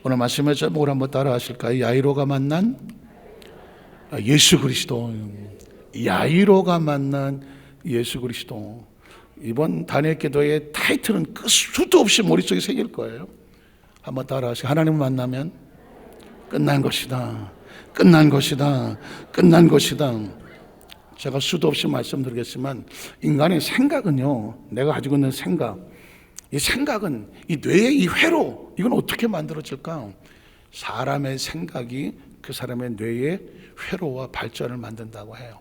오늘 말씀의 제목을 한번 따라 하실까요? 야이로가 만난 예수 그리스도. 야이로가 만난 예수 그리스도. 이번 단일 기도의 타이틀은 수도 없이 머릿속에 새길 거예요. 한번 따라 하시고, 하나님을 만나면 끝난 것이다. 끝난 것이다. 끝난 것이다. 제가 수도 없이 말씀드리겠지만, 인간의 생각은요, 내가 가지고 있는 생각, 이 생각은 이 뇌의 이 회로, 이건 어떻게 만들어질까? 사람의 생각이 그 사람의 뇌의 회로와 발전을 만든다고 해요.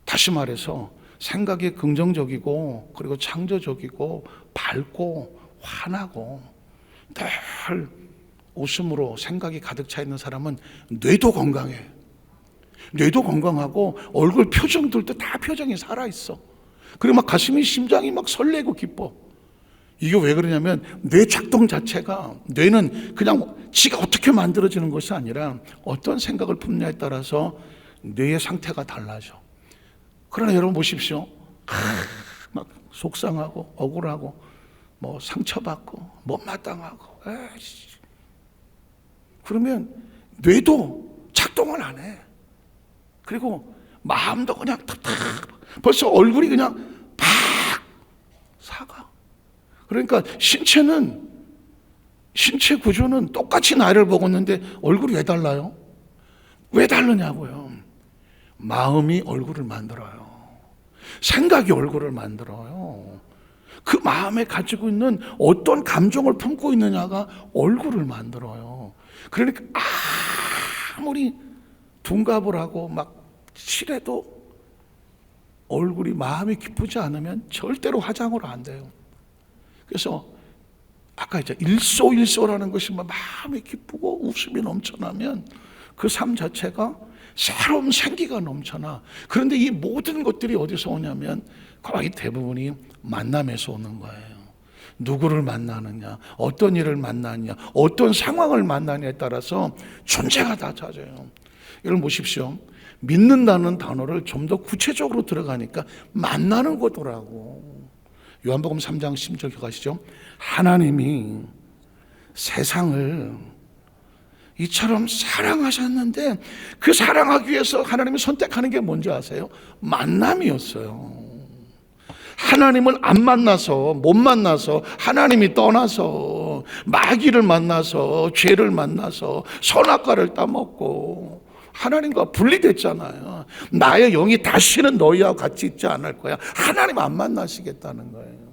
다시 말해서 생각이 긍정적이고 그리고 창조적이고 밝고 환하고 늘 웃음으로 생각이 가득 차 있는 사람은 뇌도 건강해. 뇌도 건강하고 얼굴 표정들도 다 표정이 살아있어. 그리고 막 가슴이 심장이 막 설레고 기뻐. 이게 왜 그러냐면 뇌 작동 자체가, 뇌는 그냥 지가 어떻게 만들어지는 것이 아니라 어떤 생각을 품냐에 따라서 뇌의 상태가 달라져. 그러나 여러분 보십시오. 막 속상하고 억울하고 뭐 상처받고 못마땅하고 그러면 뇌도 작동을 안 해. 그리고 마음도 그냥 탁탁, 벌써 얼굴이 그냥 팍 사가. 그러니까 신체 구조는 똑같이 나이를 먹었는데 얼굴이 왜 달라요? 왜 다르냐고요. 마음이 얼굴을 만들어요. 생각이 얼굴을 만들어요. 그 마음에 가지고 있는 어떤 감정을 품고 있느냐가 얼굴을 만들어요. 그러니까 아무리 둔갑을 하고 막 칠해도 얼굴이, 마음이 기쁘지 않으면 절대로 화장을 안 돼요. 그래서 아까 이제 일소일소라는 것이 마음이 기쁘고 웃음이 넘쳐나면 그 삶 자체가 새로운 생기가 넘쳐나. 그런데 이 모든 것들이 어디서 오냐면 거의 대부분이 만남에서 오는 거예요. 누구를 만나느냐, 어떤 일을 만나느냐, 어떤 상황을 만나느냐에 따라서 존재가 다 찾아요. 여러분 보십시오. 믿는다는 단어를 좀 더 구체적으로 들어가니까 만나는 거더라고. 요한복음 3장 10절 기억하시죠? 하나님이 세상을 이처럼 사랑하셨는데 그 사랑하기 위해서 하나님이 선택하는 게 뭔지 아세요? 만남이었어요. 하나님을 안 만나서, 못 만나서, 하나님이 떠나서, 마귀를 만나서, 죄를 만나서 선악과를 따먹고 하나님과 분리됐잖아요. 나의 영이 다시는 너희와 같이 있지 않을 거야. 하나님 안 만나시겠다는 거예요.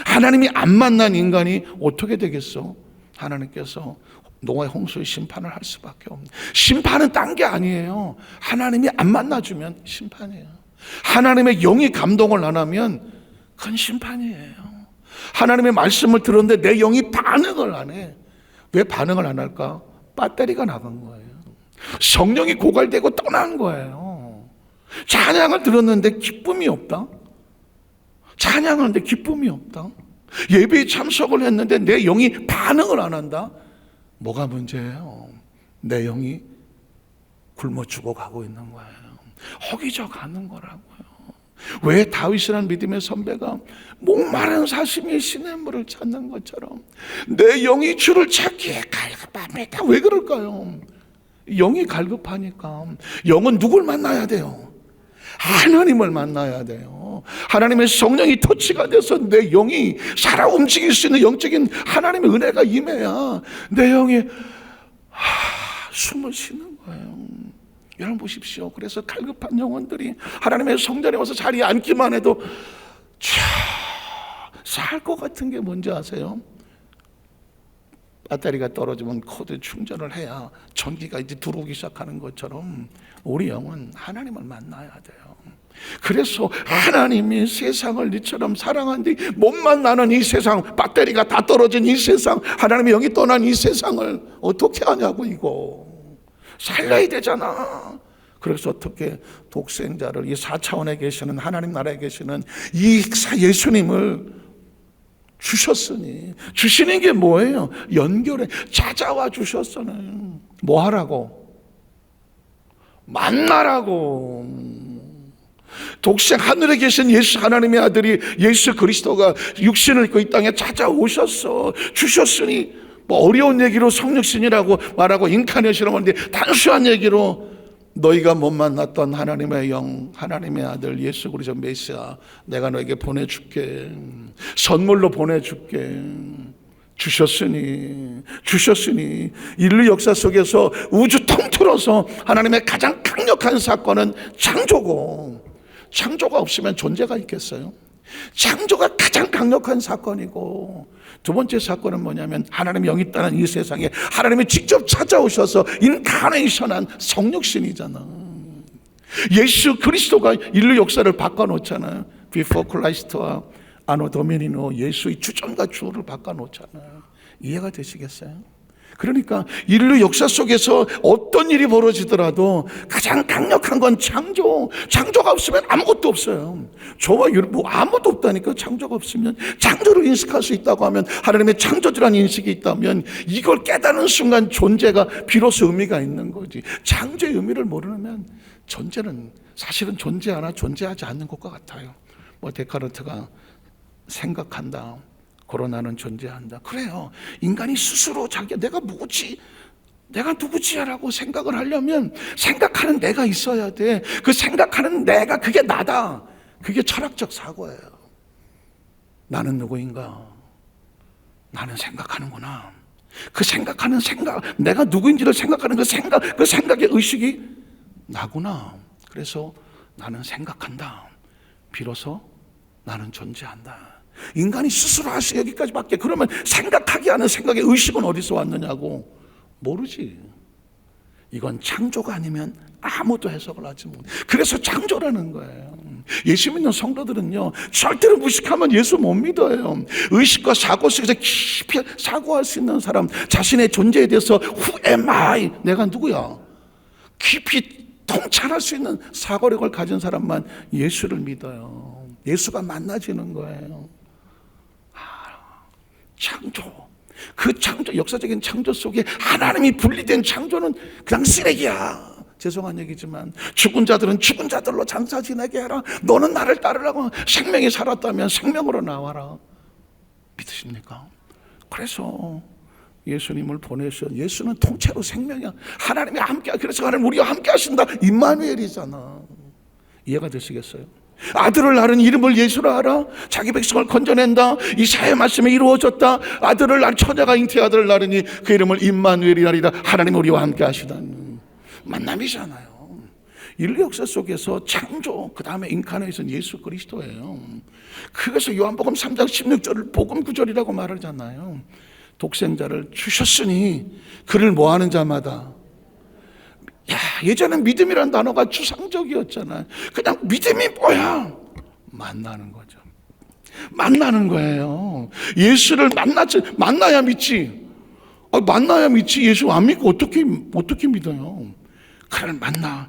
하나님이 안 만난 인간이 어떻게 되겠어? 하나님께서 노아의 홍수의 심판을 할 수밖에 없는. 심판은 딴 게 아니에요. 하나님이 안 만나주면 심판이에요. 하나님의 영이 감동을 안 하면 그건 심판이에요. 하나님의 말씀을 들었는데 내 영이 반응을 안 해. 왜 반응을 안 할까? 배터리가 나간 거예요. 성령이 고갈되고 떠난 거예요. 찬양을 들었는데 기쁨이 없다. 찬양하는데 기쁨이 없다. 예배에 참석을 했는데 내 영이 반응을 안 한다. 뭐가 문제예요? 내 영이 굶어 죽어가고 있는 거예요. 허기져 가는 거라고요. 왜 다윗이라는 믿음의 선배가 목마른 사슴이 시냇물을 찾는 것처럼 내 영이 주를 찾기에 갈급합니다. 왜 그럴까요? 영이 갈급하니까. 영은 누굴 만나야 돼요? 하나님을 만나야 돼요. 하나님의 성령이 터치가 돼서 내 영이 살아 움직일 수 있는 영적인 하나님의 은혜가 임해야 내 영이 숨을 쉬는 거예요. 여러분 보십시오. 그래서 갈급한 영혼들이 하나님의 성전에 와서 자리에 앉기만 해도 살 것 같은 게 뭔지 아세요? 배터리가 떨어지면 코드 충전을 해야 전기가 이제 들어오기 시작하는 것처럼 우리 영은 하나님을 만나야 돼요. 그래서 하나님이 세상을 이처럼 사랑하는데 못 만나는 이 세상, 배터리가 다 떨어진 이 세상, 하나님의 영이 떠난 이 세상을 어떻게 하냐고. 이거 살려야 되잖아. 그래서 어떻게 독생자를, 이 4차원에 계시는 하나님 나라에 계시는 이 예수님을 주셨으니, 주시는 게 뭐예요? 연결해 찾아와 주셨어요. 뭐 하라고? 만나라고. 독생 하늘에 계신 예수, 하나님의 아들이 예수 그리스도가 육신을 입고 이 땅에 찾아오셨어. 주셨으니 뭐 어려운 얘기로 성육신이라고 말하고 인카네이션이라고 하는데 단순한 얘기로 너희가 못 만났던 하나님의 영, 하나님의 아들 예수 그리스도 메시아 내가 너에게 보내줄게. 선물로 보내줄게. 주셨으니 인류 역사 속에서 우주 통틀어서 하나님의 가장 강력한 사건은 창조고, 창조가 없으면 존재가 있겠어요? 창조가 가장 강력한 사건이고, 두 번째 사건은 뭐냐면 하나님의 영이 있다는 이 세상에 하나님이 직접 찾아오셔서 인카네이션한 성육신이잖아. 예수 그리스도가 인류 역사를 바꿔놓잖아요. Before Christ와 아노 도미니노, 예수의 주전과 주어를 바꿔놓잖아요. 이해가 되시겠어요? 그러니까 인류 역사 속에서 어떤 일이 벌어지더라도 가장 강력한 건 창조가 없으면 아무것도 없어요. 저와 뭐 아무도 없다니까. 창조가 없으면, 창조를 인식할 수 있다고 하면, 하나님의 창조주라는 인식이 있다면 이걸 깨닫는 순간 존재가 비로소 의미가 있는 거지. 창조의 의미를 모르면 존재는 사실은 존재하나 존재하지 않는 것과 같아요. 뭐 데카르트가 생각한다, 그러나는 존재한다. 그래요. 인간이 스스로 자기가 내가 누구지 라고 생각을 하려면 생각하는 내가 있어야 돼. 그 생각하는 내가, 그게 나다. 그게 철학적 사고예요. 나는 누구인가? 나는 생각하는구나. 그 생각하는 생각, 내가 누구인지를 생각하는 그 생각의 의식이 나구나. 그래서 나는 생각한다. 비로소 나는 존재한다. 인간이 스스로 할 수 여기까지밖에. 그러면 생각하게 하는 생각의 의식은 어디서 왔느냐고. 모르지. 이건 창조가 아니면 아무도 해석을 하지 못해. 그래서 창조라는 거예요. 예수 믿는 성도들은요, 절대로 무식하면 예수 못 믿어요. 의식과 사고 속에서 깊이 사고할 수 있는 사람, 자신의 존재에 대해서 Who am I? 내가 누구야? 깊이 통찰할 수 있는 사고력을 가진 사람만 예수를 믿어요. 예수가 만나지는 거예요. 창조, 그 창조, 역사적인 창조 속에 하나님이 분리된 창조는 그냥 쓰레기야. 죄송한 얘기지만 죽은 자들은 죽은 자들로 장사 지내게 해라. 너는 나를 따르라고. 생명이 살았다면 생명으로 나와라. 믿으십니까? 그래서 예수님을 보내셔. 예수는 통째로 생명이야. 하나님이 함께, 그래서 하나님 우리와 함께 하신다. 임마누엘이잖아. 이해가 되시겠어요? 아들을 낳은 이름을 예수라 하라. 자기 백성을 건져낸다. 이사야 말씀이 이루어졌다. 아들을 낳은 처자가 잉태 아들을 낳으니 그 이름을 임마누엘이라리라. 하나님 우리와 함께 하시다는 만남이잖아요. 인류 역사 속에서 창조, 그 다음에 인카네이션 예수 그리스도예요. 그래서 요한복음 3장 16절을 복음 구절이라고 말하잖아요. 독생자를 주셨으니 그를 뭐하는 자마다. 야, 예전엔 믿음이라는 단어가 추상적이었잖아요. 그냥 믿음이 뭐야? 만나는 거죠. 만나는 거예요. 예수를 만나야 믿지. 만나야 믿지. 예수 안 믿고 어떻게 믿어요? 그를 만나.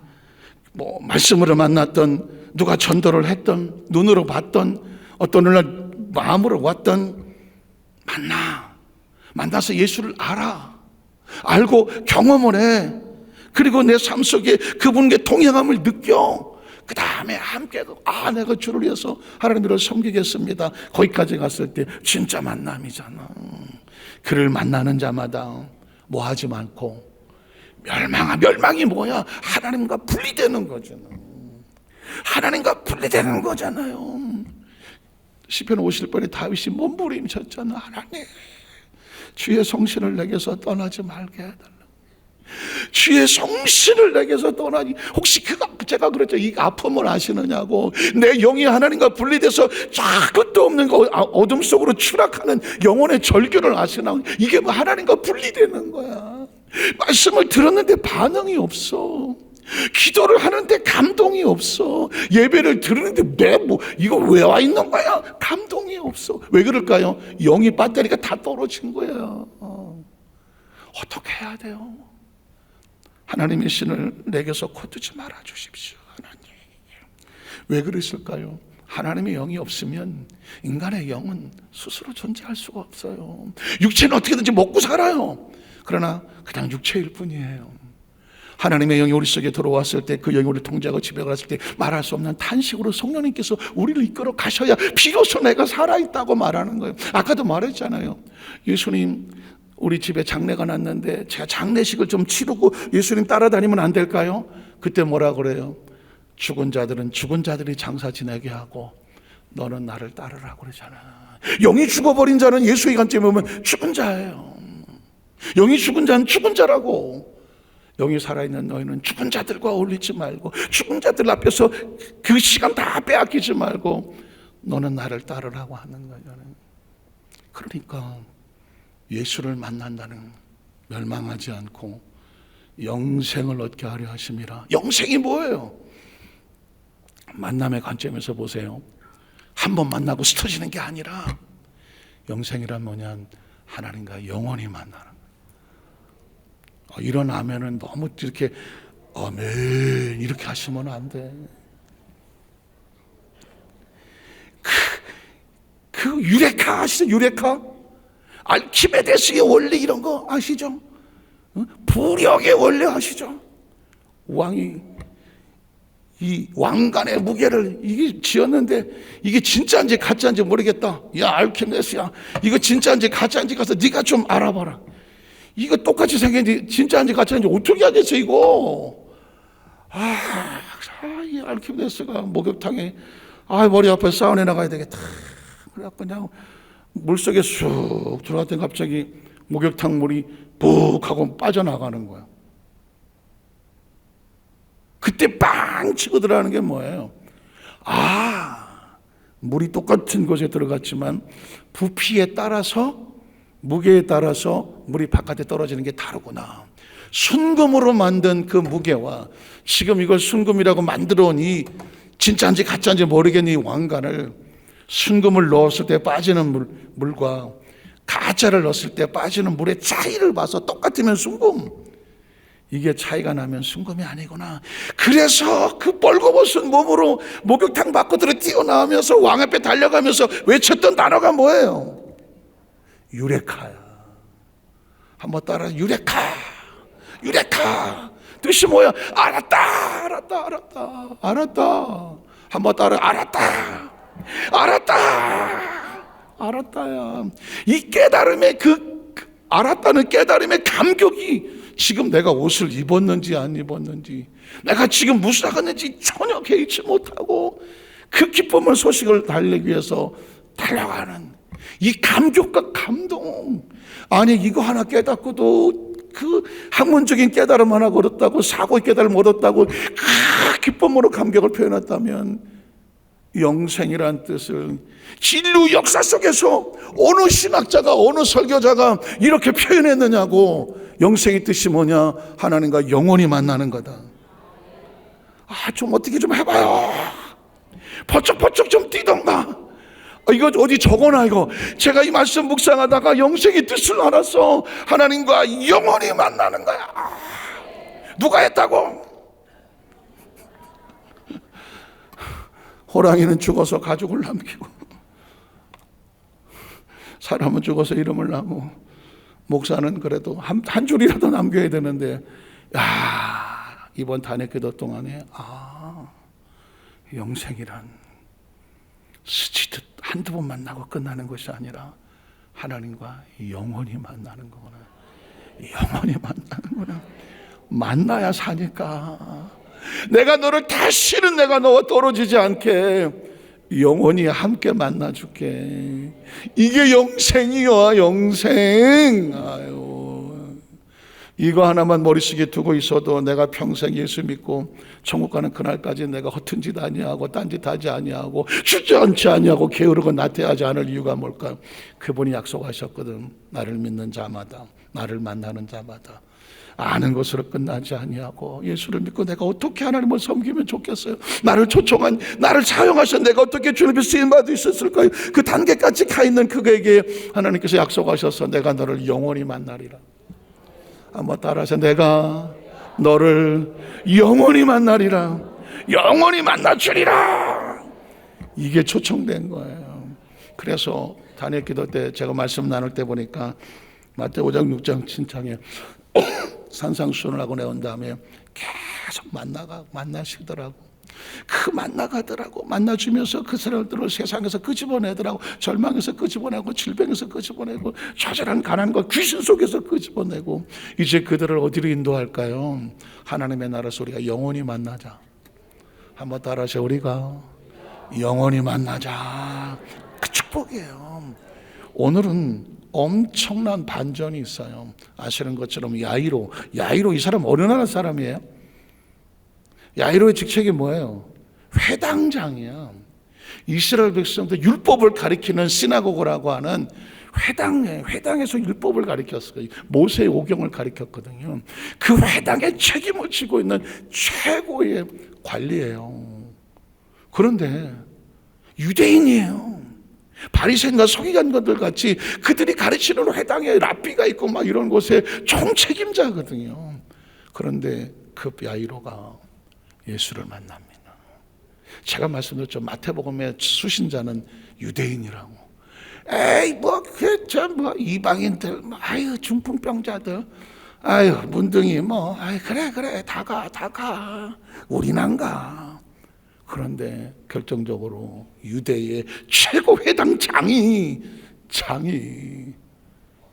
뭐 말씀으로 만났던, 누가 전도를 했던, 눈으로 봤던, 어떤 날 마음으로 왔던, 만나서 예수를 알고 경험을 해. 그리고 내 삶 속에 그분과 동행함을 느껴. 그 다음에 함께 내가 주를 위해서 하나님을 섬기겠습니다. 거기까지 갔을 때 진짜 만남이잖아. 그를 만나는 자마다 뭐 하지 않고 멸망이 뭐야? 하나님과 분리되는 거잖아. 하나님과 분리되는 거잖아요. 시편 50편에 다윗이 몸부림쳤잖아. 하나님, 주의 성신을 내게서 떠나지 말게 해달라. 주의 성신을 내게서 떠나니. 혹시 제가 그랬죠. 이 아픔을 아시느냐고. 내 영이 하나님과 분리돼서 끝도 없는 어둠 속으로 추락하는 영혼의 절규를 아시나. 이게 뭐 하나님과 분리되는 거야. 말씀을 들었는데 반응이 없어. 기도를 하는데 감동이 없어. 예배를 들었는데 이거 왜 와 있는 거야? 감동이 없어. 왜 그럴까요? 영이 배터리가 다 떨어진 거예요. 어떻게 해야 돼요? 하나님의 신을 내게서 거두지 말아 주십시오. 하나님, 왜 그러실까요? 하나님의 영이 없으면 인간의 영은 스스로 존재할 수가 없어요. 육체는 어떻게든지 먹고 살아요. 그러나 그냥 육체일 뿐이에요. 하나님의 영이 우리 속에 들어왔을 때, 그 영이 우리를 통제하고 지배했을 때 말할 수 없는 탄식으로 성령님께서 우리를 이끌어 가셔야 비로소 내가 살아있다고 말하는 거예요. 아까도 말했잖아요. 예수님 우리 집에 장례가 났는데 제가 장례식을 좀 치르고 예수님 따라다니면 안 될까요? 그때 뭐라 그래요? 죽은 자들은 죽은 자들이 장사 지내게 하고 너는 나를 따르라고 그러잖아. 영이 죽어버린 자는 예수의 관점에 보면 죽은 자예요. 영이 죽은 자는 죽은 자라고. 영이 살아있는 너희는 죽은 자들과 어울리지 말고 죽은 자들 앞에서 그 시간 다 빼앗기지 말고 너는 나를 따르라고 하는 거잖아요. 그러니까 예수를 만난다는 멸망하지 않고 영생을 얻게 하려 하심이라. 영생이 뭐예요? 만남의 관점에서 보세요. 한 번 만나고 스쳐지는 게 아니라 영생이란 뭐냐, 하나님과 영원히 만나는. 이런 아멘은 너무 이렇게 아멘 이렇게 하시면 안 돼. 그 유레카 아시죠? 유레카? 알키메데스의 원리 이런 거 아시죠? 부력의 원리 아시죠? 왕이 이 왕관의 무게를 이게 지었는데 이게 진짜인지 가짜인지 모르겠다. 야 알키메데스야, 이거 진짜인지 가짜인지 가서 네가 좀 알아봐라. 이거 똑같이 생겼는지 진짜인지 가짜인지 어떻게 하겠어 이거. 이 알키메데스가 목욕탕에 머리 아파 사우나에 나가야 되겠다. 그래갖고 그냥 물속에 쑥 들어갔더니 갑자기 목욕탕 물이 푹 하고 빠져나가는 거야. 그때 빵 치고 들어가는 게 뭐예요? 물이 똑같은 곳에 들어갔지만 부피에 따라서 무게에 따라서 물이 바깥에 떨어지는 게 다르구나. 순금으로 만든 그 무게와 지금 이걸 순금이라고 만들어 온 이 진짜인지 가짜인지 모르겠는 이 왕관을 순금을 넣었을 때 빠지는 물과 가짜를 넣었을 때 빠지는 물의 차이를 봐서 똑같으면 순금, 이게 차이가 나면 순금이 아니구나. 그래서 그 벌거벗은 몸으로 목욕탕 밖으로 뛰어나오면서 왕 앞에 달려가면서 외쳤던 단어가 뭐예요? 유레카야. 한번 따라. 유레카. 유레카. 뜻이 뭐야? 알았다. 알았다. 알았다. 알았다. 한번 따라. 알았다. 알았다. 알았다야. 이 깨달음의 알았다는 깨달음의 감격이 지금 내가 옷을 입었는지 안 입었는지, 내가 지금 무슨 하겠는지 전혀 개의치 못하고 그 기쁨을 소식을 달리기 위해서 달려가는 이 감격과 감동. 아니 이거 하나 깨닫고도 그 학문적인 깨달음 하나 얻었다고, 사고의 깨달음 얻었다고 그 기쁨으로 감격을 표현했다면 영생이란 뜻을 진류 역사 속에서 어느 신학자가 어느 설교자가 이렇게 표현했느냐고. 영생의 뜻이 뭐냐? 하나님과 영원히 만나는 거다. 좀 어떻게 좀 해봐요. 퍼쩍퍼쩍 좀 뛰던가. 이거 어디 적어놔. 이거 제가 이 말씀 묵상하다가 영생의 뜻을 알아서 하나님과 영원히 만나는 거야. 누가 했다고? 호랑이는 죽어서 가죽을 남기고 사람은 죽어서 이름을 남고 목사는 그래도 한 줄이라도 남겨야 되는데, 이번 단핵기도 동안에 영생이란 스치듯 한두 번 만나고 끝나는 것이 아니라 하나님과 영원히 만나는 거구나. 영원히 만나는구나. 만나야 사니까. 내가 너를 다시는 내가 너와 떨어지지 않게 영원히 함께 만나줄게. 이게 영생이야. 영생. 이거 하나만 머릿속에 두고 있어도 내가 평생 예수 믿고 천국 가는 그날까지 내가 허튼 짓 아니하고 딴짓 하지 아니하고 주저앉지 아니하고 게으르고 나태하지 않을 이유가 뭘까? 그분이 약속하셨거든. 나를 믿는 자마다, 나를 만나는 자마다 아는 것으로 끝나지 아니하고. 예수를 믿고 내가 어떻게 하나님을 섬기면 좋겠어요? 나를 초청한, 나를 사용하신 내가 어떻게 주님의 쓰임받을 수 있을까요? 그 단계까지 가 있는 그에게 하나님께서 약속하셔서 내가 너를 영원히 만나리라. 한번 따라서. 내가 너를 영원히 만나리라. 영원히 만나주리라. 이게 초청된 거예요. 그래서 단핵 기도 때 제가 말씀 나눌 때 보니까 마태오 5장 6장 친창에 산상수훈을 하고 내온 다음에 계속 만나시더라고. 그 만나가더라고. 만나주면서 그 사람들을 세상에서 끄집어내더라고. 절망에서 끄집어내고, 질병에서 끄집어내고, 처절한 가난과 귀신 속에서 끄집어내고. 이제 그들을 어디로 인도할까요? 하나님의 나라에서 우리가 영원히 만나자. 한번 따라하세요. 우리가 영원히 만나자. 그 축복이에요. 오늘은 엄청난 반전이 있어요. 아시는 것처럼 야이로 이 사람 어느 나라 사람이에요? 야이로의 직책이 뭐예요? 회당장이야. 이스라엘 백성들 율법을 가리키는 시나고그라고 하는 회당에서 율법을 가리켰어요. 모세의 오경을 가리켰거든요. 그 회당의 책임을 지고 있는 최고의 관리예요. 그런데 유대인이에요. 바리새인과 서기관들 같이 그들이 가르치는 회당에 랍비가 있고 막 이런 곳에 총책임자거든요. 그런데 그 야이로가 예수를 만납니다. 제가 말씀드렸죠. 마태복음의 수신자는 유대인이라고. 에이 이방인들 아유 중풍병자들 아유 문둥이 그래 다 가 우린 안 가. 그런데 결정적으로 유대의 최고 회당장이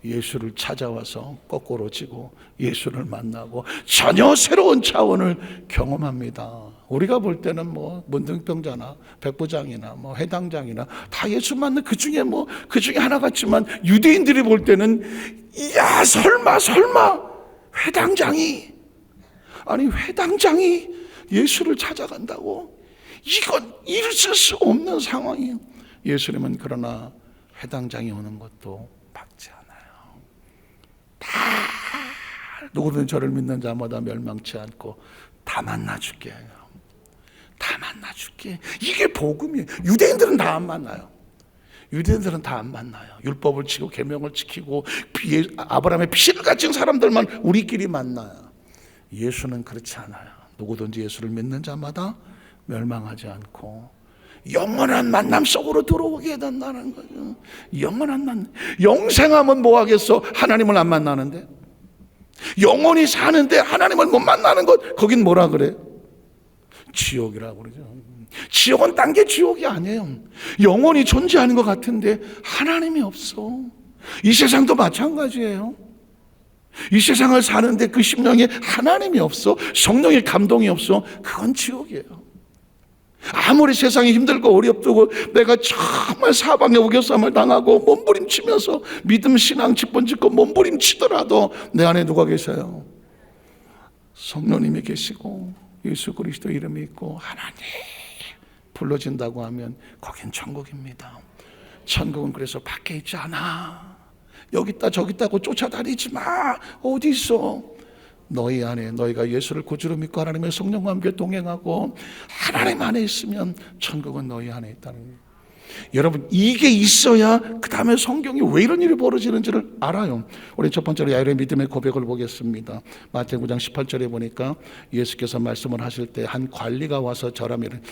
예수를 찾아와서 거꾸로 지고 예수를 만나고 전혀 새로운 차원을 경험합니다. 우리가 볼 때는 문둥병자나 백부장이나 회당장이나 다 예수 만나 그 중에 하나 같지만 유대인들이 볼 때는 야 설마 회당장이 예수를 찾아간다고? 이건 있을 수 없는 상황이에요. 예수님은 그러나 회당장이 오는 것도 막지 않아요. 다 누구든 저를 믿는 자마다 멸망치 않고 다 만나줄게. 다 만나줄게. 이게 복음이에요. 유대인들은 다 안 만나요. 율법을 지키고 계명을 지키고 아브라함의 피를 가진 사람들만 우리끼리 만나요. 예수는 그렇지 않아요. 누구든지 예수를 믿는 자마다 멸망하지 않고 영원한 만남 속으로 들어오게 된다는 거죠. 영원한 만남. 영생하면 뭐 하겠어? 하나님을 안 만나는데. 영원히 사는데 하나님을 못 만나는 것, 거긴 뭐라 그래? 지옥이라고 그러죠. 지옥은 딴 게 지옥이 아니에요. 영원히 존재하는 것 같은데 하나님이 없어. 이 세상도 마찬가지예요. 이 세상을 사는데 그 심령에 하나님이 없어. 성령의 감동이 없어. 그건 지옥이에요. 아무리 세상이 힘들고 어렵고 내가 정말 사방에 우겨쌈을 당하고 몸부림치면서 믿음 신앙 집번짓고 몸부림치더라도 내 안에 누가 계세요? 성령님이 계시고 예수 그리스도 이름이 있고 하나님 불러진다고 하면 거긴 천국입니다. 천국은 그래서 밖에 있지 않아. 여기 있다 저기 있다고 쫓아다니지 마. 어디 있어? 너희 안에 너희가 예수를 구주로 믿고 하나님의 성령과 함께 동행하고 하나님 안에 있으면 천국은 너희 안에 있다는 거예요. 여러분 이게 있어야 그 다음에 성경이 왜 이런 일이 벌어지는지를 알아요. 우리 첫 번째로 야이로의 믿음의 고백을 보겠습니다. 마태복음 9장 18절에 보니까 예수께서 말씀을 하실 때 한 관리가 와서 저라면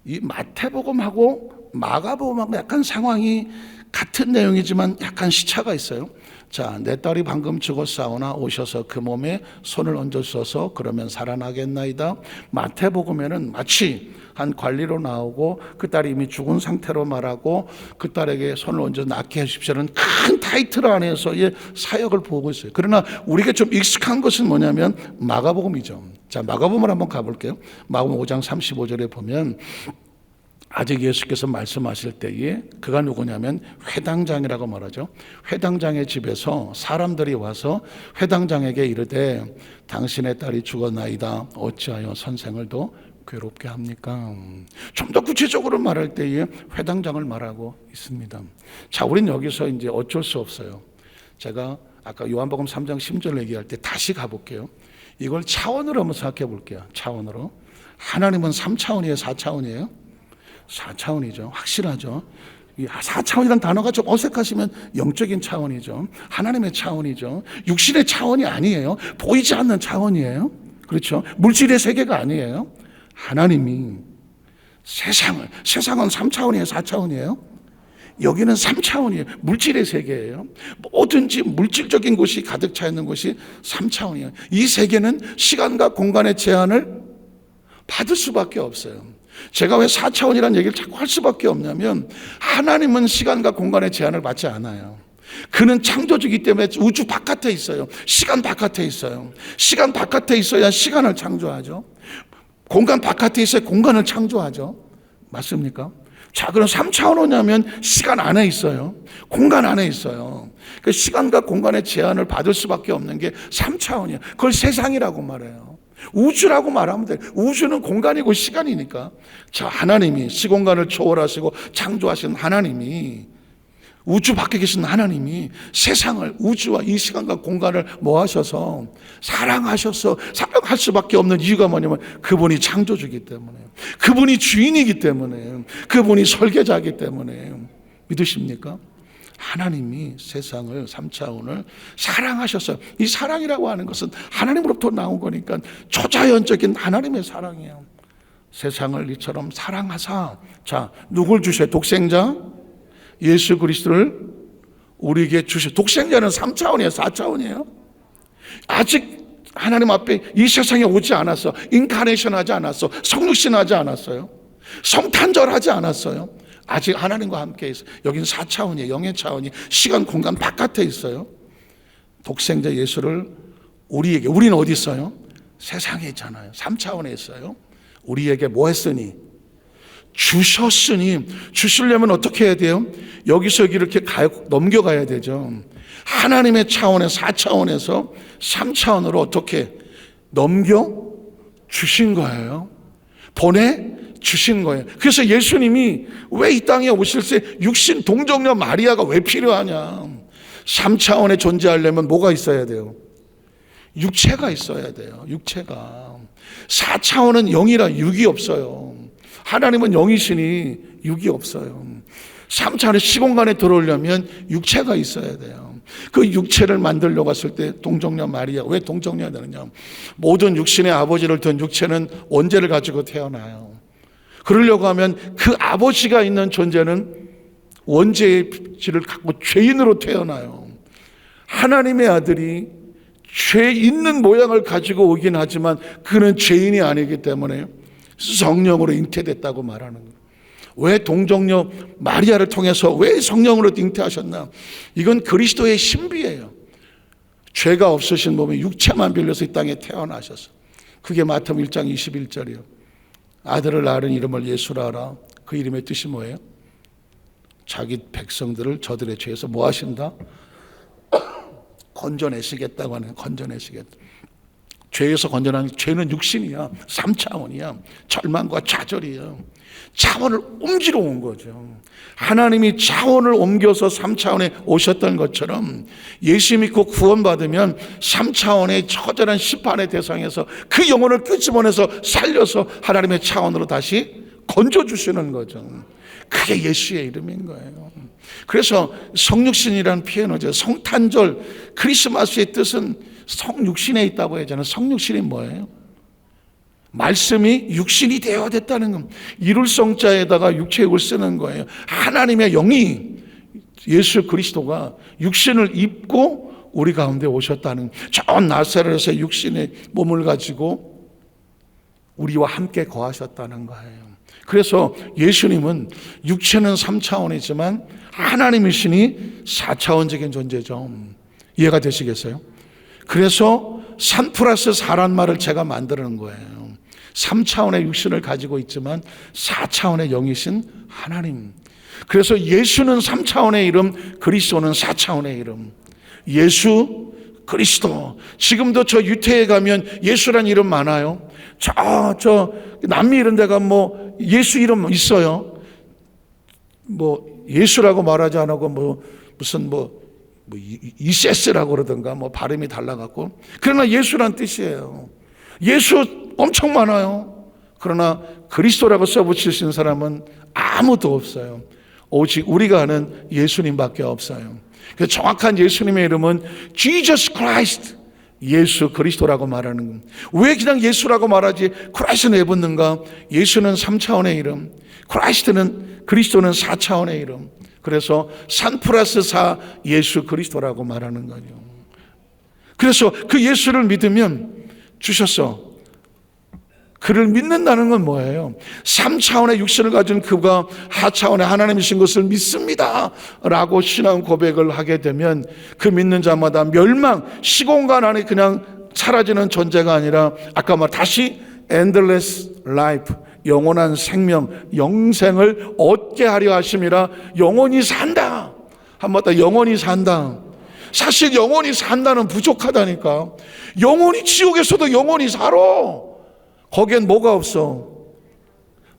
이 마태복음하고 마가복음하고 약간 상황이 같은 내용이지만 약간 시차가 있어요. 자, 내 딸이 방금 죽었사오나 오셔서 그 몸에 손을 얹으셔서 그러면 살아나겠나이다. 마태복음에는 마치 한 관리로 나오고 그 딸이 이미 죽은 상태로 말하고 그 딸에게 손을 얹어 낫게 해주십시오는 큰 타이틀 안에서의 사역을 보고 있어요. 그러나 우리가 좀 익숙한 것은 뭐냐면 마가복음이죠. 자, 마가복음을 한번 가볼게요. 마가복음 5장 35절에 보면 아직 예수께서 말씀하실 때에 그가 누구냐면 회당장이라고 말하죠. 회당장의 집에서 사람들이 와서 회당장에게 이르되 당신의 딸이 죽었나이다. 어찌하여 선생을 더 괴롭게 합니까? 좀 더 구체적으로 말할 때에 회당장을 말하고 있습니다. 자, 우리는 여기서 이제 어쩔 수 없어요. 제가 아까 요한복음 3장 10절 얘기할 때 다시 가볼게요. 이걸 차원으로 한번 생각해 볼게요. 차원으로. 하나님은 3차원이에요? 4차원이에요? 4차원이죠. 확실하죠. 4차원이라는 단어가 좀 어색하시면 영적인 차원이죠. 하나님의 차원이죠. 육신의 차원이 아니에요. 보이지 않는 차원이에요. 그렇죠. 물질의 세계가 아니에요. 하나님이 세상은 3차원이에요? 4차원이에요? 여기는 3차원이에요. 물질의 세계예요. 뭐든지 물질적인 곳이 가득 차 있는 곳이 3차원이에요. 이 세계는 시간과 공간의 제한을 받을 수밖에 없어요. 제가 왜 4차원이라는 얘기를 자꾸 할 수밖에 없냐면, 하나님은 시간과 공간의 제한을 받지 않아요. 그는 창조주이기 때문에 우주 바깥에 있어요. 시간 바깥에 있어요. 시간 바깥에 있어야 시간을 창조하죠. 공간 바깥에 있어야 공간을 창조하죠. 맞습니까? 자, 그럼 3차원이냐면 시간 안에 있어요. 공간 안에 있어요. 그 시간과 공간의 제한을 받을 수밖에 없는 게 3차원이에요. 그걸 세상이라고 말해요. 우주라고 말하면 돼요. 우주는 공간이고 시간이니까. 자, 하나님이 시공간을 초월하시고 창조하신 하나님이, 우주 밖에 계신 하나님이 세상을, 우주와 이 시간과 공간을 뭐 하셔서 사랑하셔서 사랑할 수밖에 없는 이유가 뭐냐면, 그분이 창조주이기 때문에, 그분이 주인이기 때문에, 그분이 설계자이기 때문에. 믿으십니까? 하나님이 세상을, 3차원을 사랑하셨어요. 이 사랑이라고 하는 것은 하나님으로부터 나온 거니까 초자연적인 하나님의 사랑이에요. 세상을 이처럼 사랑하사, 자, 누굴 주셔요? 독생자 예수 그리스도를 우리에게 주셔. 독생자는 3차원이에요, 4차원이에요? 아직 하나님 앞에 이 세상에 오지 않았어. 인카네이션 하지 않았어. 성육신 하지 않았어요. 성탄절 하지 않았어요. 아직 하나님과 함께 있어요. 여긴 4차원이에요. 영의 차원이 시간 공간 바깥에 있어요. 독생자 예수를 우리에게, 우리는 어디 있어요? 세상에 있잖아요. 3차원에 있어요. 우리에게 뭐 했으니? 주셨으니. 주시려면 어떻게 해야 돼요? 여기서 이렇게 넘겨가야 되죠. 하나님의 차원의 4차원에서 3차원으로 어떻게 넘겨 주신 거예요. 보내 주신 거예요. 그래서 예수님이 왜 이 땅에 오실 때 육신 동정녀 마리아가 왜 필요하냐? 3차원에 존재하려면 뭐가 있어야 돼요? 육체가 있어야 돼요. 육체가. 4차원은 영이라 육이 없어요. 하나님은 영이시니 육이 없어요. 3차원의 시공간에 들어오려면 육체가 있어야 돼요. 그 육체를 만들려고 했을 때 동정녀 마리아, 왜 동정녀가 되느냐? 모든 육신의 아버지를 둔 육체는 원죄를 가지고 태어나요. 그러려고 하면 그 아버지가 있는 존재는 원죄의 질을 갖고 죄인으로 태어나요. 하나님의 아들이 죄 있는 모양을 가지고 오긴 하지만 그는 죄인이 아니기 때문에 성령으로 잉태됐다고 말하는 거예요. 왜 동정녀 마리아를 통해서 왜 성령으로 잉태하셨나? 이건 그리스도의 신비예요. 죄가 없으신 몸에 육체만 빌려서 이 땅에 태어나셨어요. 그게 마태복음 1장 21절이에요. 아들을 낳은 이름을 예수라 하라. 그 이름의 뜻이 뭐예요? 자기 백성들을 저들의 죄에서 뭐 하신다? 건져내시겠다고 하는, 건져내시겠다. 죄에서 건져내는, 죄는 육신이야. 3차원이야. 절망과 좌절이야. 차원을 옮기러 온 거죠. 하나님이 차원을 옮겨서 3차원에 오셨던 것처럼 예수 믿고 구원받으면 3차원의 처절한 심판의 대상에서 그 영혼을 끄집어내서 살려서 하나님의 차원으로 다시 건져주시는 거죠. 그게 예수의 이름인 거예요. 그래서 성육신이라는 표현이죠. 성탄절, 크리스마스의 뜻은 성육신에 있다고 하잖아요. 성육신이 뭐예요? 말씀이 육신이 되어 됐다는 겁니다. 이룰 성자에다가 육체육을 쓰는 거예요. 하나님의 영이, 예수 그리스도가 육신을 입고 우리 가운데 오셨다는, 저 나사렛의 육신의 몸을 가지고 우리와 함께 거하셨다는 거예요. 그래서 예수님은 육체는 3차원이지만 하나님이시니 4차원적인 존재죠. 이해가 되시겠어요? 그래서 3 플러스 4란 말을 제가 만드는 거예요. 3차원의 육신을 가지고 있지만 4차원의 영이신 하나님. 그래서 예수는 3차원의 이름, 그리스도는 4차원의 이름. 예수 그리스도. 지금도 저 유태에 가면 예수란 이름 많아요. 저 남미 이런 데가 뭐 예수 이름 있어요. 뭐 예수라고 말하지 않고 무슨 이세스라고 그러던가 뭐 발음이 달라갖고. 그러나 예수란 뜻이에요. 예수 엄청 많아요. 그러나 그리스도라고 써붙이신 사람은 아무도 없어요. 오직 우리가 아는 예수님밖에 없어요. 그래서 정확한 예수님의 이름은 Jesus Christ, 예수 그리스도라고 말하는 겁니다. 왜 그냥 예수라고 말하지 크라이스트는 왜 붙는가? 예수는 3차원의 이름, 그리스도는 4차원의 이름. 그래서 3 플러스 4 예수 그리스도라고 말하는 거죠. 그래서 그 예수를 믿으면 주셨어. 그를 믿는다는 건 뭐예요? 3차원의 육신을 가진 그가 하차원의 하나님이신 것을 믿습니다 라고 신앙 고백을 하게 되면 그 믿는 자마다 멸망, 시공간 안에 그냥 사라지는 존재가 아니라 아까 말 다시 endless life, 영원한 생명, 영생을 얻게 하려 하심이라. 영원히 산다. 한마디로 영원히 산다. 사실 영원히 산다는 부족하다니까. 영원히 지옥에서도 영원히 살아. 거기엔 뭐가 없어?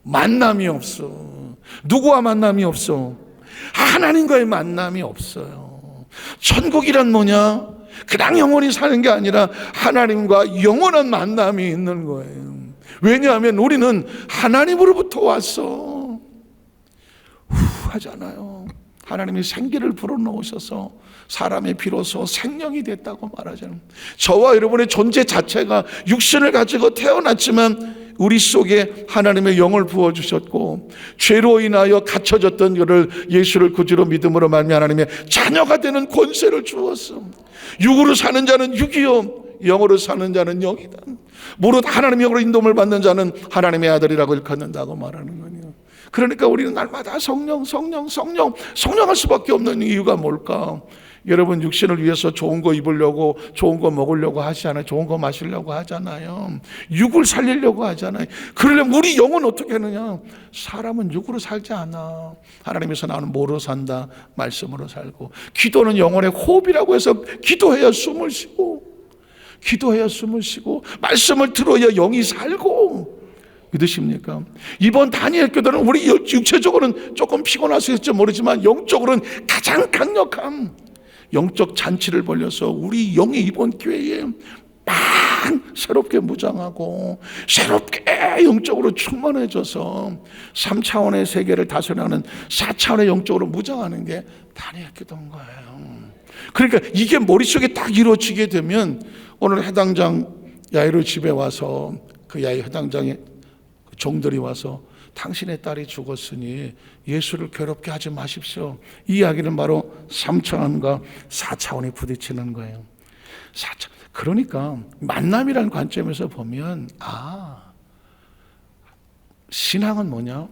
만남이 없어. 누구와 만남이 없어? 하나님과의 만남이 없어요. 천국이란 뭐냐? 그냥 영원히 사는 게 아니라 하나님과 영원한 만남이 있는 거예요. 왜냐하면 우리는 하나님으로부터 왔어. 하잖아요. 하나님이 생기를 불어넣으셔서 사람의 비로소 생명이 됐다고 말하잖아요. 저와 여러분의 존재 자체가 육신을 가지고 태어났지만 우리 속에 하나님의 영을 부어주셨고 죄로 인하여 갇혀졌던 그를 예수를 구주로 믿음으로 말미암아 하나님의 자녀가 되는 권세를 주었어. 육으로 사는 자는 육이요 영으로 사는 자는 영이다. 무릇 하나님의 영으로 인도를 받는 자는 하나님의 아들이라고 일컫는다고 말하는 거예요. 그러니까 우리는 날마다 성령할 수밖에 없는 이유가 뭘까? 여러분 육신을 위해서 좋은 거 입으려고 좋은 거 먹으려고 하지 않아요. 좋은 거 마시려고 하잖아요. 육을 살리려고 하잖아요. 그러려면 우리 영은 어떻게 하느냐? 사람은 육으로 살지 않아. 하나님에서 나는 뭐로 산다? 말씀으로 살고. 기도는 영혼의 호흡이라고 해서 기도해야 숨을 쉬고 말씀을 들어야 영이 살고. 믿으십니까? 이번 다니엘 교도는 우리 육체적으로는 조금 피곤하실지 모르지만 영적으로는 가장 강력한 영적 잔치를 벌려서 우리 영이 이번 기회에 새롭게 무장하고 새롭게 영적으로 충만해져서 3차원의 세계를 다스려하는 4차원의 영적으로 무장하는 게 다니엘 교도인 거예요. 그러니까 이게 머릿속에 딱 이루어지게 되면 오늘 해당장 야이로 집에 와서 그 야이 해당장의 종들이 와서 당신의 딸이 죽었으니 예수를 괴롭게 하지 마십시오. 이 이야기는 바로 3차원과 4차원이 부딪히는 거예요. 4차원. 그러니까 만남이라는 관점에서 보면 신앙은 뭐냐?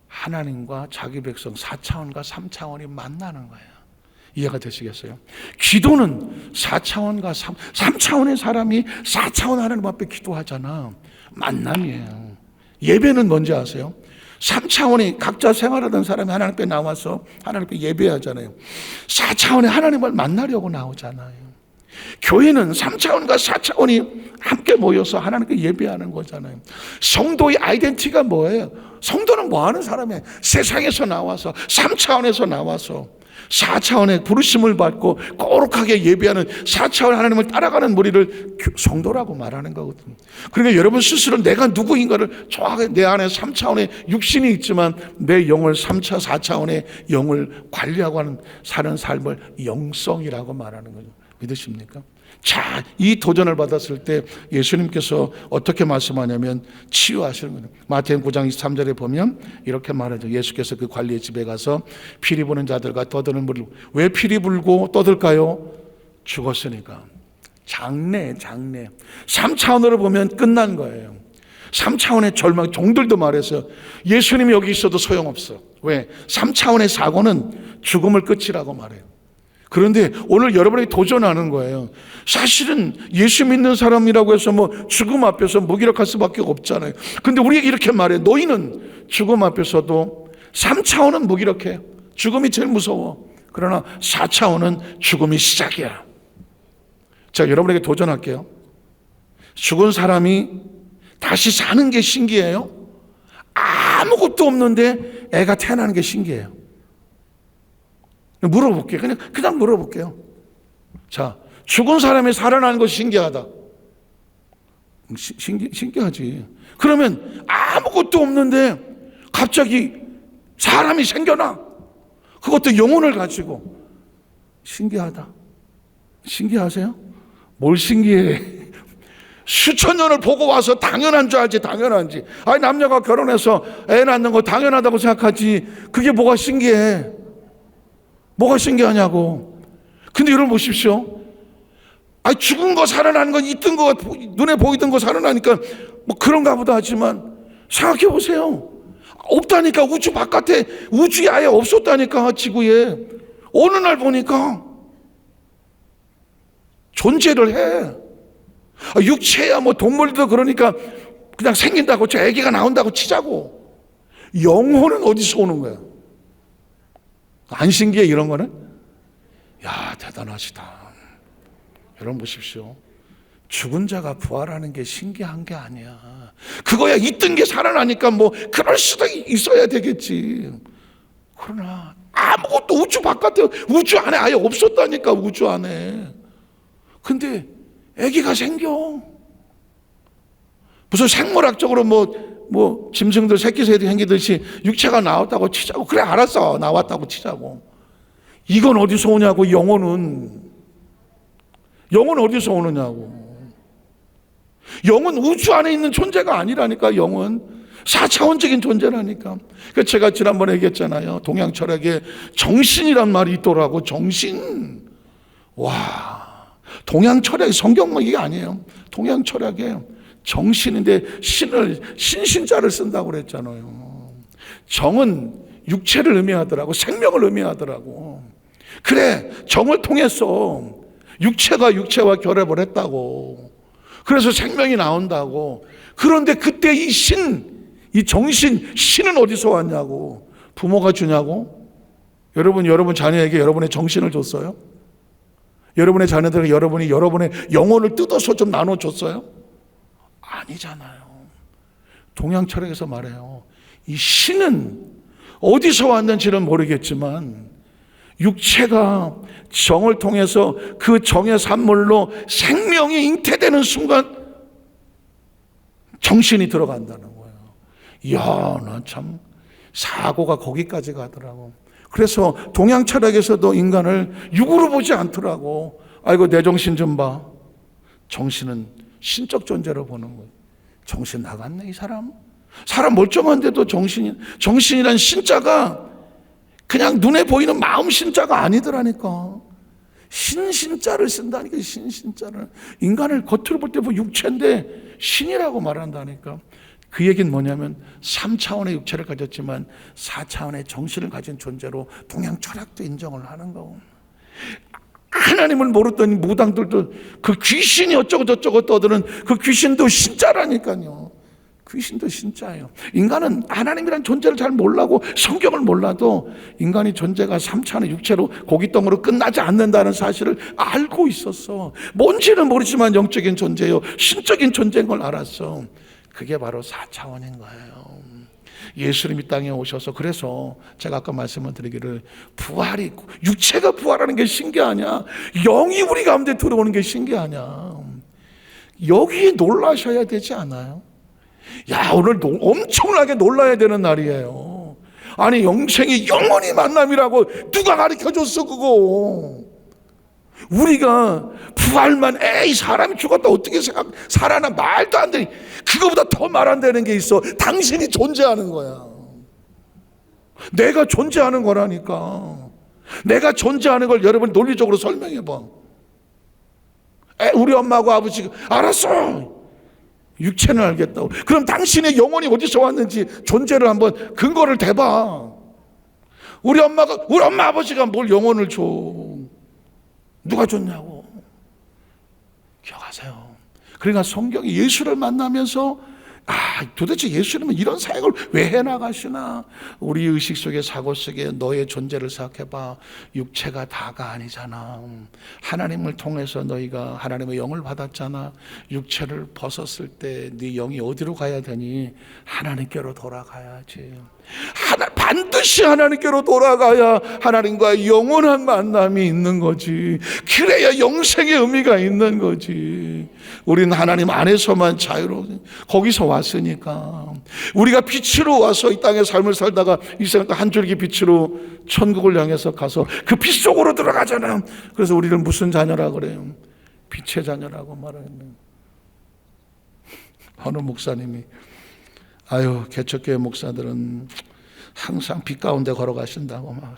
하나님과 자기 백성 4차원과 3차원이 만나는 거예요. 이해가 되시겠어요? 기도는 4차원과 3차원의 사람이 4차원 하나님 앞에 기도하잖아. 만남이에요. 예배는 뭔지 아세요? 3차원이 각자 생활하던 사람이 하나님께 나와서 하나님께 예배하잖아요. 4차원에 하나님을 만나려고 나오잖아요. 교회는 3차원과 4차원이 함께 모여서 하나님께 예배하는 거잖아요. 성도의 아이덴티티가 뭐예요? 성도는 뭐 하는 사람이에요? 세상에서 나와서 3차원에서 나와서 4차원의 부르심을 받고 거룩하게 예배하는 4차원 하나님을 따라가는 무리를 성도라고 말하는 거거든요. 그러니까 여러분 스스로 내가 누구인가를 정확하게 내 안에 3차원의 육신이 있지만 내 영을 3차, 4차원의 영을 관리하고 하는 사는 삶을 영성이라고 말하는 거죠. 믿으십니까? 자, 이 도전을 받았을 때 예수님께서 어떻게 말씀하냐면 치유하시는 거예요. 마태복음 9장 23절에 보면 이렇게 말하죠. 예수께서 그 관리의 집에 가서 피리 부는 자들과 떠드는 물을, 왜 피리 불고 떠들까요? 죽었으니까. 장래 3차원으로 보면 끝난 거예요. 3차원의 절망. 종들도 말했어요. 예수님이 여기 있어도 소용없어. 왜? 3차원의 사고는 죽음을 끝이라고 말해요. 그런데 오늘 여러분이 도전하는 거예요. 사실은 예수 믿는 사람이라고 해서 뭐 죽음 앞에서 무기력할 수밖에 없잖아요. 근데 우리에게 이렇게 말해. 너희는 죽음 앞에서도 3차원은 무기력해. 죽음이 제일 무서워. 그러나 4차원은 죽음이 시작이야. 자, 여러분에게 도전할게요. 죽은 사람이 다시 사는 게 신기해요? 아무것도 없는데 애가 태어나는 게 신기해요. 물어볼게요. 그냥 물어볼게요. 자, 죽은 사람이 살아나는 것이 신기하다. 신기하지. 그러면 아무것도 없는데 갑자기 사람이 생겨나. 그것도 영혼을 가지고. 신기하다. 신기하세요? 뭘 신기해? 수천 년을 보고 와서 당연한 줄 알지, 당연한지. 아니, 남녀가 결혼해서 애 낳는 거 당연하다고 생각하지. 그게 뭐가 신기해? 뭐가 신기하냐고. 근데 여러분 보십시오. 죽은 거 살아나는 건 있던 거 눈에 보이던 거 살아나니까 뭐 그런가 보다 하지만 생각해 보세요. 없다니까. 우주 바깥에 우주에 아예 없었다니까. 지구에 어느 날 보니까 존재를 해. 육체야 뭐 동물도 그러니까 그냥 생긴다고 저 아기가 나온다고 치자고. 영혼은 어디서 오는 거야? 안 신기해 이런 거는? 야 대단하시다. 여러분 보십시오. 죽은 자가 부활하는 게 신기한 게 아니야. 그거야 있던 게 살아나니까 뭐 그럴 수도 있어야 되겠지. 그러나 아무것도 우주 바깥에 우주 안에 아예 없었다니까. 우주 안에. 근데 아기가 생겨. 무슨 생물학적으로 뭐 짐승들 새끼 새끼 생기듯이 육체가 나왔다고 치자고. 그래 알았어 나왔다고 치자고. 이건 어디서 오냐고. 영혼은 어디서 오느냐고. 영은 우주 안에 있는 존재가 아니라니까. 영은 4차원적인 존재라니까. 제가 지난번에 얘기했잖아요. 동양 철학에 정신이란 말이 있더라고. 정신. 와, 동양 철학이 성경만 이게 아니에요. 동양 철학에 정신인데 신자를 쓴다고 그랬잖아요. 정은 육체를 의미하더라고. 생명을 의미하더라고. 그래, 정을 통해서 육체가 육체와 결합을 했다고. 그래서 생명이 나온다고. 그런데 그때 이 신은 어디서 왔냐고. 부모가 주냐고. 여러분 자녀에게 여러분의 정신을 줬어요? 여러분의 자녀들에게 여러분의 영혼을 뜯어서 좀 나눠줬어요? 아니잖아요. 동양 철학에서 말해요. 이 신은 어디서 왔는지는 모르겠지만 육체가 정을 통해서 그 정의 산물로 생명이 잉태되는 순간 정신이 들어간다는 거예요. 이야, 난 참 사고가 거기까지 가더라고. 그래서 동양 철학에서도 인간을 육으로 보지 않더라고. 아이고 내 정신 좀 봐. 정신은 신적 존재로 보는 거예요. 정신 나갔네 이 사람. 사람 멀쩡한데도 정신이란 신자가 그냥 눈에 보이는 마음 신자가 아니더라니까. 신자를 쓴다니까. 신자를. 인간을 겉으로 볼 때 육체인데 신이라고 말한다니까. 그 얘기는 뭐냐면 3차원의 육체를 가졌지만 4차원의 정신을 가진 존재로 동양 철학도 인정을 하는 거고. 하나님을 모르던 무당들도 그 귀신이 어쩌고 저쩌고 떠드는 그 귀신도 신자라니까요. 귀신도 신자예요. 인간은 하나님이란 존재를 잘 몰라고 성경을 몰라도 인간이 존재가 3차원의 육체로 고깃덩으로 끝나지 않는다는 사실을 알고 있었어. 뭔지는 모르지만 영적인 존재요 신적인 존재인 걸 알았어. 그게 바로 4차원인 거예요. 예수님이 땅에 오셔서 그래서 제가 아까 말씀을 드리기를 부활이 육체가 부활하는 게 신기하냐, 영이 우리 가운데 들어오는 게 신기하냐. 여기에 놀라셔야 되지 않아요? 야, 오늘 엄청나게 놀라야 되는 날이에요. 아니 영생이 영원히 만남이라고 누가 가르쳐줬어 그거. 우리가 부활만 에이 사람이 죽었다 어떻게 살아나 말도 안 돼. 그거보다 더 말 안 되는 게 있어. 당신이 존재하는 거야. 내가 존재하는 거라니까. 내가 존재하는 걸 여러분 논리적으로 설명해 봐. 우리 엄마하고 아버지가 알았어. 육체는 알겠다고. 그럼 당신의 영혼이 어디서 왔는지 존재를 한번 근거를 대봐. 우리 엄마 아버지가 뭘 영혼을 줘. 누가 줬냐고. 기억하세요. 그러니까 성경이 예수를 만나면서 도대체 예수님은 이런 사역을 왜 해나가시나. 우리 의식 속에 사고 속에 너의 존재를 생각해봐. 육체가 다가 아니잖아. 하나님을 통해서 너희가 하나님의 영을 받았잖아. 육체를 벗었을 때 네 영이 어디로 가야 되니? 하나님께로 돌아가야지. 반드시 하나님께로 돌아가야 하나님과 영원한 만남이 있는 거지. 그래야 영생의 의미가 있는 거지. 우리는 하나님 안에서만 자유로워. 거기서 왔으니까. 우리가 빛으로 와서 이 땅의 삶을 살다가 이 세상 한 줄기 빛으로 천국을 향해서 가서 그 빛 속으로 들어가잖아. 그래서 우리를 무슨 자녀라 그래요? 빛의 자녀라고 말하는. 어느 목사님이 개척교회 목사들은 항상 빛 가운데 걸어가신다고 막.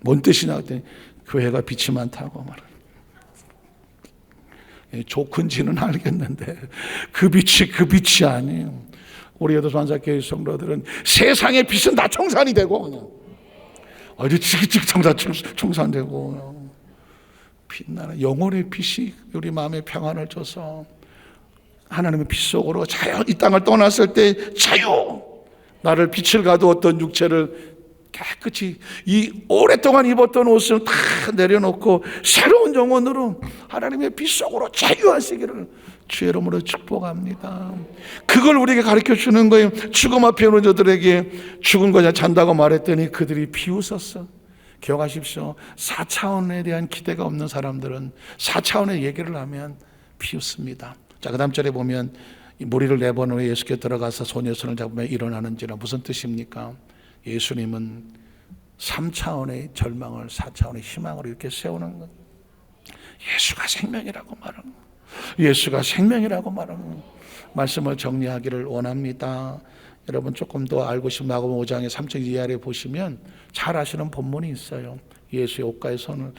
뭔 뜻이냐 했더니 교회가 빛이 많다고 말해요. 좋은지는 알겠는데 그 빛이 아니에요. 우리 여도수환사교회 성도들은 세상의 빛은 다 청산이 되고 그냥 어디 지기직 청산되고 빛나는 영혼의 빛이 우리 마음에 평안을 줘서 하나님의 빛 속으로 자유, 이 땅을 떠났을 때 자유, 나를 빛을 가두었던 육체를 깨끗이 이 오랫동안 입었던 옷을 다 내려놓고 새로운 영혼으로 하나님의 빛 속으로 자유하시기를 주의 이름으로 축복합니다. 그걸 우리에게 가르쳐 주는 거예요. 죽음 앞에 오는 자들에게 죽은 거냐 잔다고 말했더니 그들이 비웃었어. 기억하십시오. 4차원에 대한 기대가 없는 사람들은 4차원의 얘기를 하면 비웃습니다. 자, 그 다음 절에 보면 무리를 내보내고 예수께 들어가서 소녀손을 잡으며 일어나는지라. 무슨 뜻입니까? 예수님은 3차원의 절망을 4차원의 희망으로 이렇게 세우는 거예요. 예수가 생명이라고 말하는 거예요. 예수가 생명이라고 말하는 거예요. 말씀을 정리하기를 원합니다. 여러분 조금 더 알고 싶으면 마가복음 5장의 3절 이하에 보시면 잘 아시는 본문이 있어요. 예수의 옷가에 손을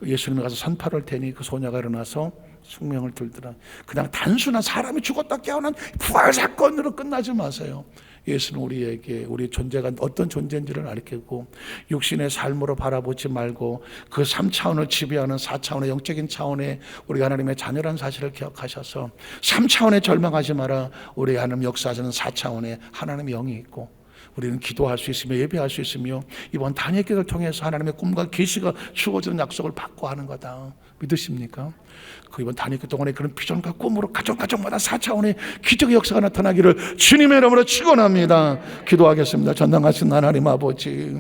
예수님이 가서 선파를 대니 그 소녀가 일어나서 숙명을 들더라. 그냥 단순한 사람이 죽었다 깨어난 부활 사건으로 끝나지 마세요. 예수는 우리에게 우리 존재가 어떤 존재인지를 알리고 육신의 삶으로 바라보지 말고 그 3차원을 지배하는 4차원의 영적인 차원의 우리가 하나님의 자녀라는 사실을 기억하셔서 3차원에 절망하지 마라. 우리 하나님 역사하시는 4차원에 하나님의 영이 있고 우리는 기도할 수 있으며 예배할 수 있으며 이번 단예기를 통해서 하나님의 꿈과 계시가 주어지는 약속을 받고 하는 거다. 믿으십니까? 그 이번 단예기 동안에 그런 비전과 꿈으로 가정마다 4차원의 기적의 역사가 나타나기를 주님의 이름으로 축원합니다. 기도하겠습니다. 전능하신 하나님 아버지,